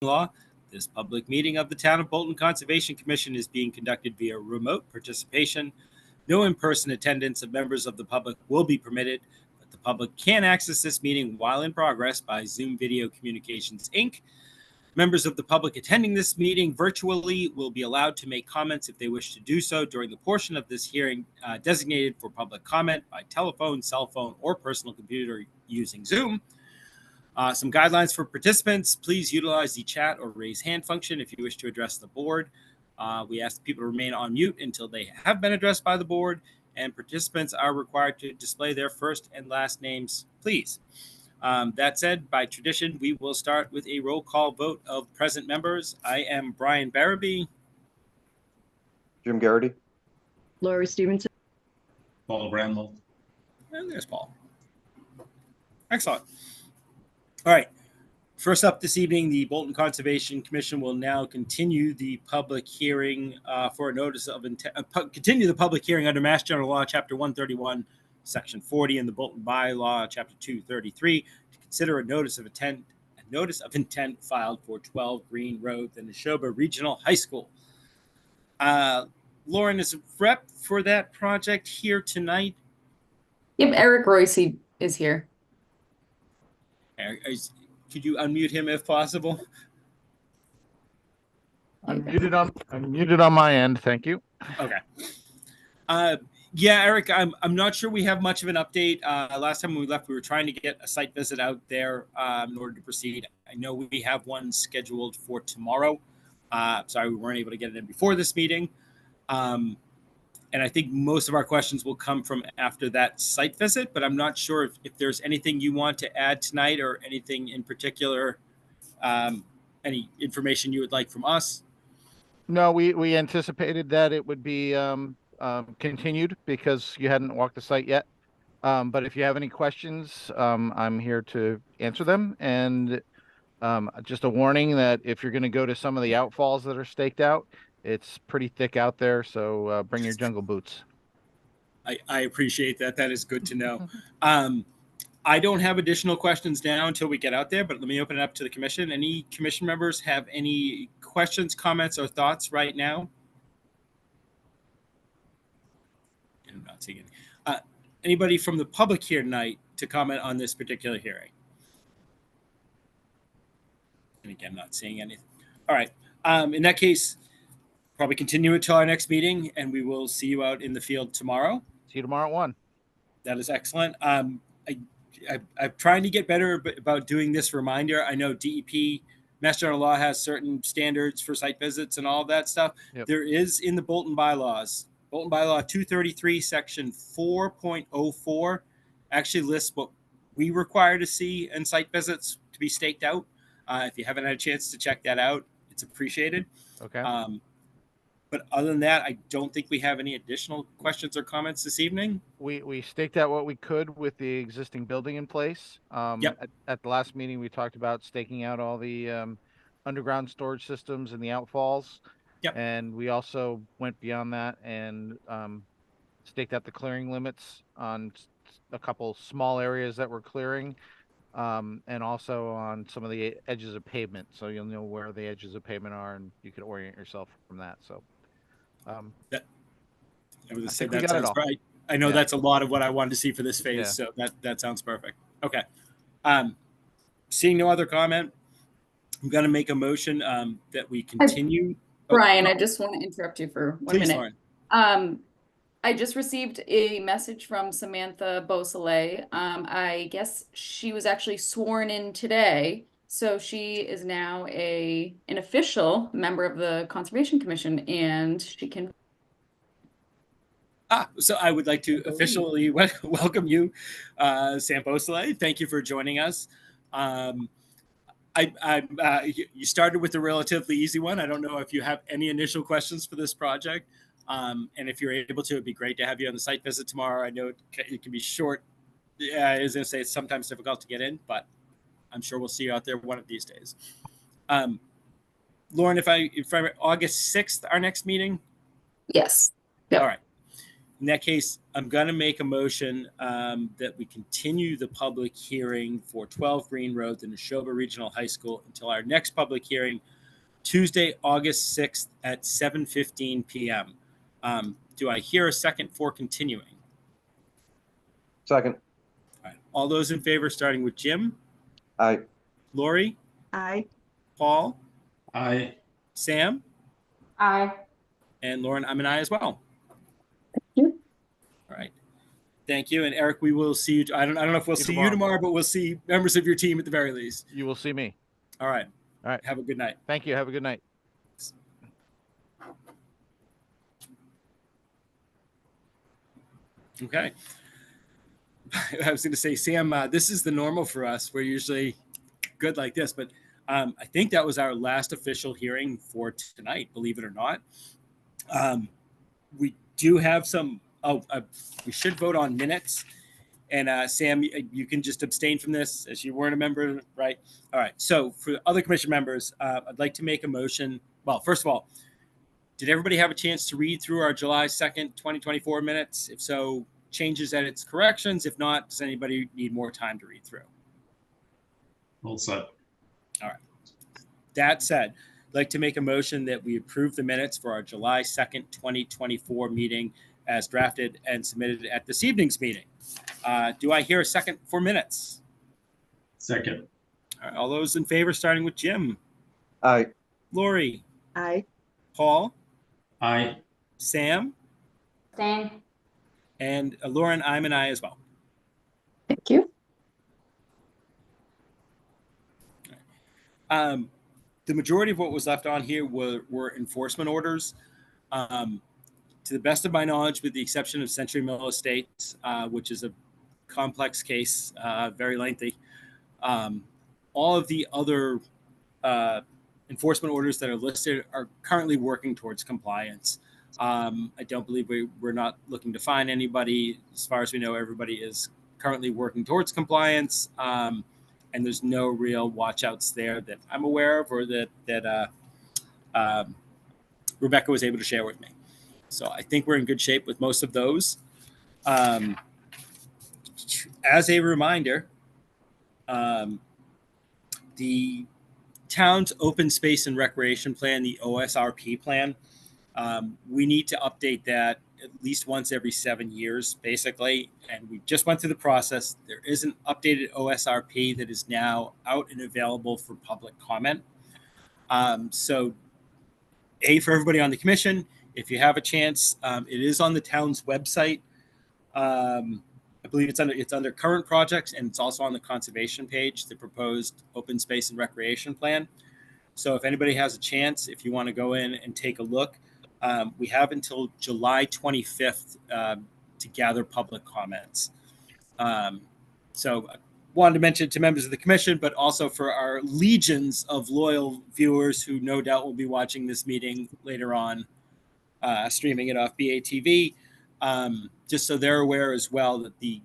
law. This public meeting of the Town of Bolton Conservation Commission is being conducted via remote participation. No in-person attendance of members of the public will be permitted, but the public can access this meeting while in progress by Zoom Video Communications, Inc. Members of the public attending this meeting virtually will be allowed to make comments if they wish to do so during the portion of this hearing designated for public comment by telephone, cell phone, or personal computer using Zoom. Some guidelines for participants: please utilize the chat or raise hand function if you wish to address the board. We ask people to remain on mute until they have been addressed by the board, and participants are required to display their first and last names, please. That said, by tradition, we will start with a roll call vote of present members. I am Brian Barabee. Jim Garrity. Laurie Stevenson. Paul Bramwell. And there's Paul. Excellent. All right. First up this evening, the Bolton Conservation Commission will now continue the public hearing for a notice of intent. Continue the public hearing under Mass General Law, Chapter 131, Section 40, and the Bolton Bylaw, Chapter 233, to consider a notice of intent filed for 12 Green Road, the Neshoba Regional High School. Lauren, is a rep for that project here tonight? Yep, Eric Royce is here. Could you unmute him if possible? I'm muted on my end. Thank you. Okay. Yeah, Eric, I'm not sure we have much of an update. Last time when we left, we were trying to get a site visit out there in order to proceed. I know we have one scheduled for tomorrow. Sorry, we weren't able to get it in before this meeting. And I think most of our questions will come from after that site visit, but I'm not sure if there's anything you want to add tonight or anything in particular, any information you would like from us. No, we anticipated that it would be continued because you hadn't walked the site yet. But if you have any questions, I'm here to answer them. And just a warning that if you're going to go to some of the outfalls that are staked out, it's pretty thick out there, so bring your jungle boots. I appreciate that. That is good to know. I don't have additional questions now until we get out there, but let me open it up to the commission. Any commission members have any questions, comments, or thoughts right now? I'm not seeing any. Anybody from the public here tonight to comment on this particular hearing? And again, not seeing anything. All right. In that case, probably continue until our next meeting, and we will see you out in the field tomorrow. See you tomorrow at 1. That is excellent. I'm trying to get better about doing this reminder. I know DEP, Mass General Law, has certain standards for site visits and all of that stuff. Yep. There is in the Bolton Bylaws, Bolton Bylaw 233, Section 4.04, actually lists what we require to see in site visits to be staked out. If you haven't had a chance to check that out, it's appreciated. Okay. But other than that, I don't think we have any additional questions or comments this evening. We staked out what we could with the existing building in place. Yep. At the last meeting, we talked about staking out all the underground storage systems and the outfalls. Yep. And we also went beyond that and staked out the clearing limits on a couple small areas that we're clearing, and also on some of the edges of pavement. So you'll know where the edges of pavement are, and you can orient yourself from that. So. I know that's a lot of what I wanted to see for this phase, so that sounds perfect. Okay. Seeing no other comment, I'm going to make a motion that we continue. Brian, I just want to interrupt you for 1 minute. Lauren. I just received a message from Samantha Beausoleil. I guess she was actually sworn in today. So she is now an official member of the Conservation Commission, and she can. So I would like to officially welcome you, Sam Beausoleil. Thank you for joining us. You started with a relatively easy one. I don't know if you have any initial questions for this project. And if you're able to, it'd be great to have you on the site visit tomorrow. I know it can be short. I was going to say it's sometimes difficult to get in, but I'm sure we'll see you out there one of these days. Lauren, if I August 6th, our next meeting? Yes. Yep. All right. In that case, I'm going to make a motion that we continue the public hearing for 12 Green Road, the Neshoba Regional High School, until our next public hearing, Tuesday, August 6th at 7:15 p.m. Do I hear a second for continuing? Second. All right. All those in favor, starting with Jim, Aye. Lori, Aye. Paul, Aye. Sam, Aye. and Lauren, I'm an aye as well. you. All right. Thank you. And Eric, we will see you. I don't know if we'll see you tomorrow, but we'll see members of your team at the very least. You will see me. All right. All right. Have a good night. Thank you. Have a good night. Okay. I was going to say, Sam, this is the normal for us. We're usually good like this, but I think that was our last official hearing for tonight, believe it or not. We do have some, we should vote on minutes. And Sam, you can just abstain from this as you weren't a member, right? All right. So for other commission members, I'd like to make a motion. Well, first of all, did everybody have a chance to read through our July 2nd, 2024 minutes? If so, changes, edits, corrections. If not, does anybody need more time to read through? All set. All right. That said, I'd like to make a motion that we approve the minutes for our July 2nd, 2024 meeting as drafted and submitted at this evening's meeting. Do I hear a second for minutes? Second. All right, all those in favor, starting with Jim, Aye. Lori, Aye. Paul, Aye. Sam, Same. and Lauren, I'm an aye as well. Thank you. The majority of what was left on here were enforcement orders. To the best of my knowledge, with the exception of Century Mill Estates, which is a complex case, very lengthy, all of the other enforcement orders that are listed are currently working towards compliance. I don't believe we're not looking to fine anybody. As far as we know, everybody is currently working towards compliance. And there's no real watch outs there that I'm aware of or that Rebecca was able to share with me. So I think we're in good shape with most of those. As a reminder, the town's open space and recreation plan, the OSRP plan, we need to update that at least once every 7 years, basically. And we just went through the process. There is an updated OSRP that is now out and available for public comment. So for everybody on the commission, if you have a chance, it is on the town's website. I believe it's under current projects, and it's also on the conservation page, the proposed open space and recreation plan. So if anybody has a chance, if you want to go in and take a look, we have until July 25th to gather public comments. So I wanted to mention it to members of the commission, but also for our legions of loyal viewers who no doubt will be watching this meeting later on, streaming it off BATV, just so they're aware as well that the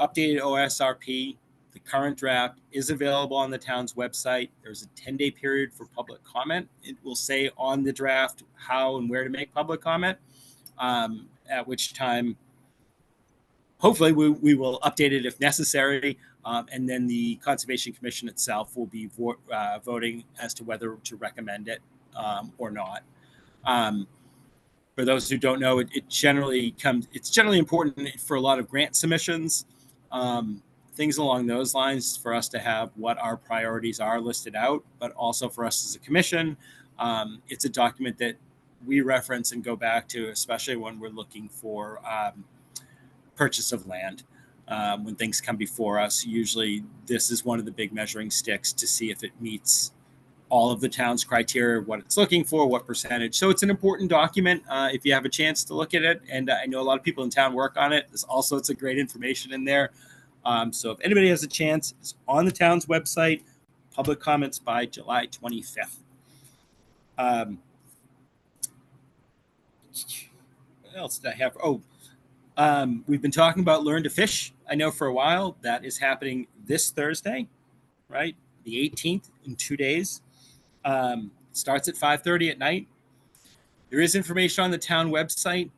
updated OSRP, the current draft, is available on the town's website. There's a 10-day period for public comment. It will say on the draft how and where to make public comment, at which time hopefully we will update it if necessary. And then the Conservation Commission itself will be voting as to whether to recommend it or not. For those who don't know, it's generally important for a lot of grant submissions, things along those lines, for us to have what our priorities are listed out, but also for us as a commission. It's a document that we reference and go back to, especially when we're looking for purchase of land. When things come before us, usually this is one of the big measuring sticks to see if it meets all of the town's criteria, what it's looking for, what percentage. So it's an important document if you have a chance to look at it. And I know a lot of people in town work on it. There's also some great information in there. So if anybody has a chance, it's on the town's website. Public comments by July 25th. What else did I have? We've been talking about Learn to Fish. I know for a while that is happening this Thursday, right? The 18th, in 2 days. Starts at 5:30 at night. There is information on the town website.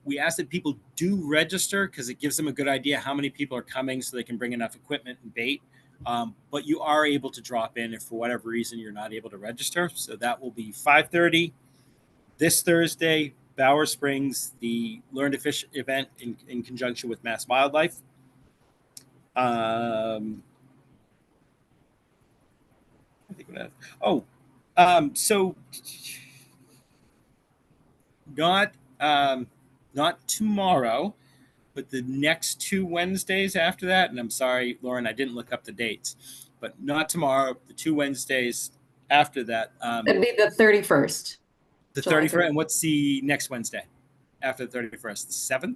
We ask that people do register because it gives them a good idea how many people are coming so they can bring enough equipment and bait. But you are able to drop in if for whatever reason you're not able to register. So that will be 5:30 this Thursday, Bower Springs, the Learn to Fish event in conjunction with Mass Wildlife. I think so not tomorrow, but the next 2 Wednesdays after that. And I'm sorry, Lauren, I didn't look up the dates, but not tomorrow, the 2 Wednesdays after that. It'd be the 31st. The July 31st. And what's the next Wednesday after the 31st? The 7th?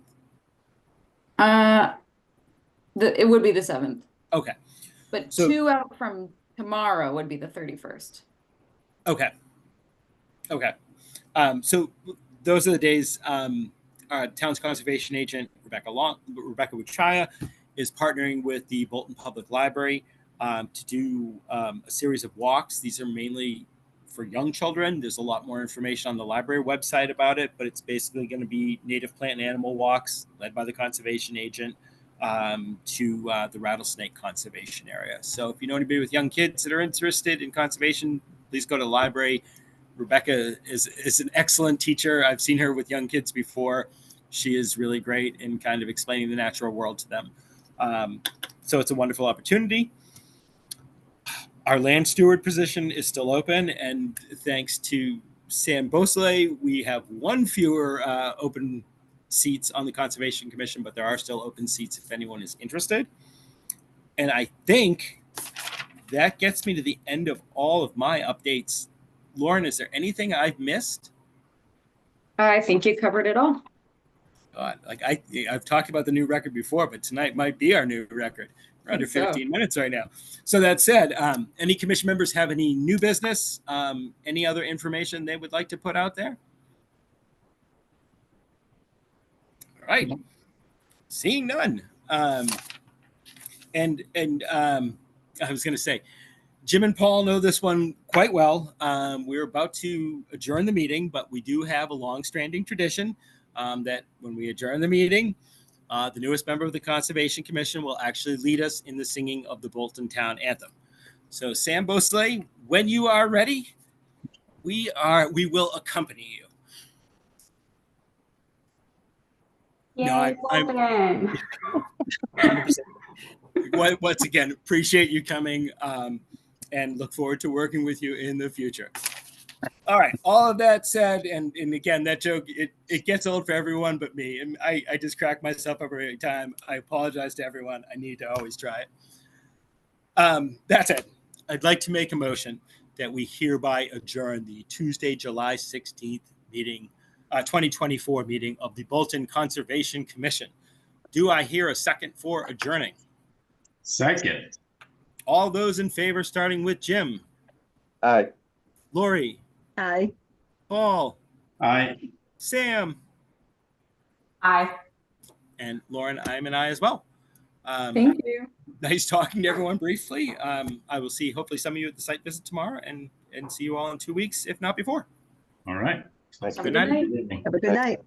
It would be the 7th, Okay. but So- 2 out from tomorrow would be the 31st. Okay. So those are the days. Our town's conservation agent, Rebecca Wichaya, is partnering with the Bolton Public Library to do a series of walks. These are mainly for young children. There's a lot more information on the library website about it, but it's basically going to be native plant and animal walks led by the conservation agent to the rattlesnake conservation area. So if you know anybody with young kids that are interested in conservation, please go to the library. Rebecca is an excellent teacher. I've seen her with young kids before. She is really great in kind of explaining the natural world to them. So it's a wonderful opportunity. Our land steward position is still open, and thanks to Sam Beausoleil, we have 1 fewer open seats on the Conservation Commission, but there are still open seats if anyone is interested. And I think that gets me to the end of all of my updates. Lauren, is there anything I've missed? I think you covered it all. God, I've talked about the new record before, but tonight might be our new record. We're under 15 minutes right now. So that said, any commission members have any new business, any other information they would like to put out there? All right. Seeing none. I was going to say, Jim and Paul know this one quite well. We're about to adjourn the meeting, but we do have a long-standing tradition that when we adjourn the meeting, the newest member of the Conservation Commission will actually lead us in the singing of the Bolton Town Anthem. So, Sam Beausoleil, when you are ready, we will accompany you. Yay, No, I'm- Bolton. 100%. Once again, appreciate you coming and look forward to working with you in the future. All right. All of that said, and again, that joke, it gets old for everyone but me. And I just crack myself up every time. I apologize to everyone. I need to always try it. That said, I'd like to make a motion that we hereby adjourn the Tuesday, July 16th meeting, 2024 meeting of the Bolton Conservation Commission. Do I hear a second for adjourning? Second. All those in favor, starting with Jim, Aye. Lori, Aye. Paul, Aye. Sam, Aye. and Lauren, I'm an I as well. Thank you. Nice talking to everyone briefly. I will see hopefully some of you at the site visit tomorrow and see you all in 2 weeks, if not before. All right. Thanks. Have a Good night. Good evening. Have a good night.